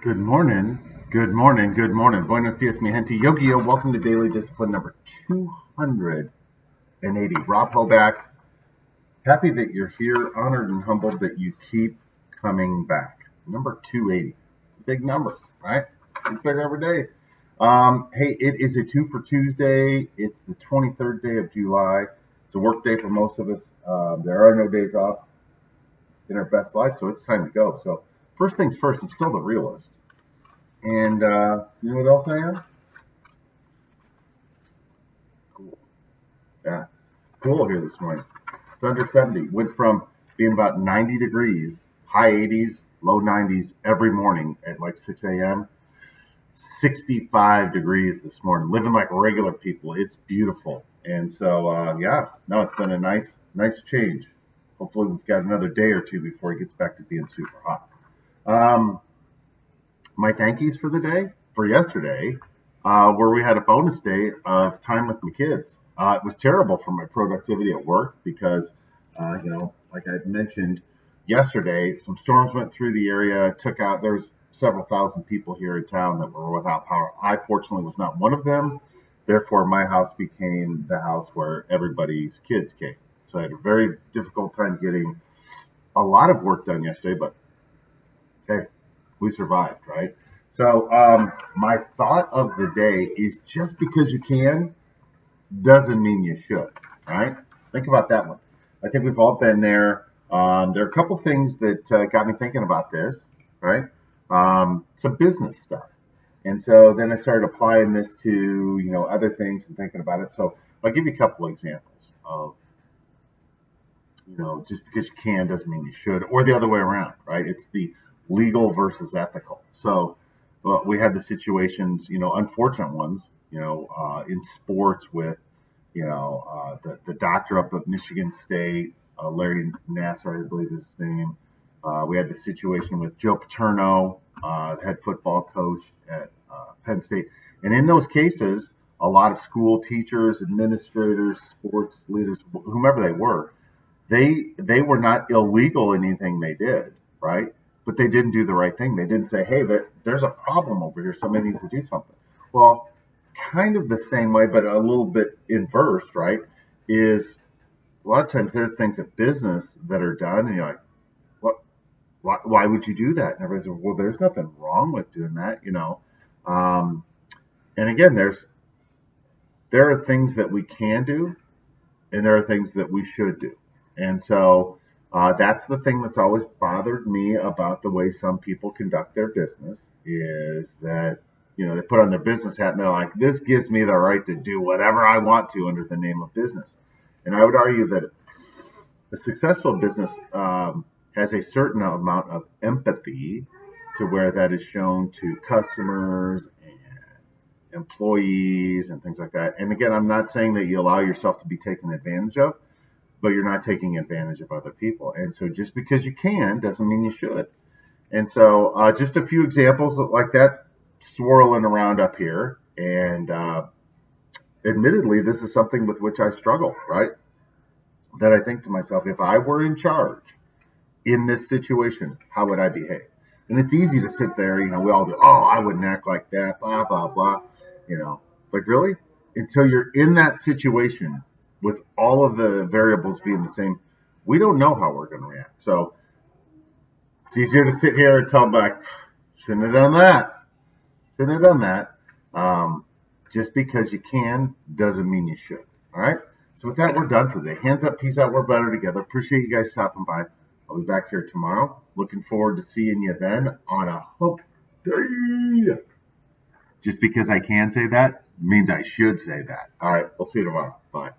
Good morning, good morning, good morning. Buenos dias, mi gente. Yogi-Yo, welcome to Daily Discipline number 280. Rob Hoback, happy that you're here, honored and humbled that you keep coming back. Number 280. It's a big number, right? It's bigger every day. Hey, it is a 2 for Tuesday. It's the 23rd day of July. It's a work day for most of us. There are no days off in our best life, so it's time to go. So first things first, I'm still the realist. And you know what else I am? Cool. Yeah, cool here this morning. It's under 70. Went from being about 90 degrees, high 80s, low 90s every morning at like 6 a.m. 65 degrees this morning. Living like regular people. It's beautiful. And so, yeah, no, it's been a nice change. Hopefully we've got another day or two before it gets back to being super hot. My thank yous for the day, for yesterday, where we had a bonus day of time with my kids. It was terrible for my productivity at work because, like I mentioned yesterday, some storms went through the area, there's several thousand people here in town that were without power. I fortunately was not one of them. Therefore, my house became the house where everybody's kids came. So I had a very difficult time getting a lot of work done yesterday, but hey, we survived, right? So my thought of the day is just because you can doesn't mean you should, right? Think about that one. I think we've all been there. There are a couple things that got me thinking about this, right? Some business stuff. And so then I started applying this to, other things and thinking about it. So I'll give you a couple examples of, just because you can doesn't mean you should, or the other way around, right? It's the legal versus ethical. So we had the situations, unfortunate ones, in sports with, the doctor up at Michigan State, Larry Nassar, I believe is his name. We had the situation with Joe Paterno, head football coach at Penn State. And in those cases, a lot of school teachers, administrators, sports leaders, whomever they were, they were not illegal in anything they did, right? But they didn't do the right thing. They didn't say, hey, there's a problem over here. Somebody needs to do something. Well, kind of the same way, but a little bit inverse, right? Is a lot of times there are things in business that are done, and you're like, what? Why would you do that? And everybody's like, well, there's nothing wrong with doing that. And again, there are things that we can do, and there are things that we should do. And so that's the thing that's always bothered me about the way some people conduct their business is that, they put on their business hat and they're like, this gives me the right to do whatever I want to under the name of business. And I would argue that a successful business has a certain amount of empathy to where that is shown to customers and employees and things like that. And again, I'm not saying that you allow yourself to be taken advantage of, but you're not taking advantage of other people. And so just because you can doesn't mean you should. And so just a few examples like that swirling around up here. And admittedly, this is something with which I struggle, right? That I think to myself, if I were in charge in this situation, how would I behave? And it's easy to sit there, we all do, oh, I wouldn't act like that, blah, blah, blah, But really, until you're in that situation with all of the variables being the same, we don't know how we're going to react. So it's easier to sit here and tell back, shouldn't have done that. Shouldn't have done that. Just because you can doesn't mean you should. All right. So with that, we're done for the day. Hands up, peace out. We're better together. Appreciate you guys stopping by. I'll be back here tomorrow. Looking forward to seeing you then on a Hope Day. Just because I can say that means I should say that. All right. We'll see you tomorrow. Bye.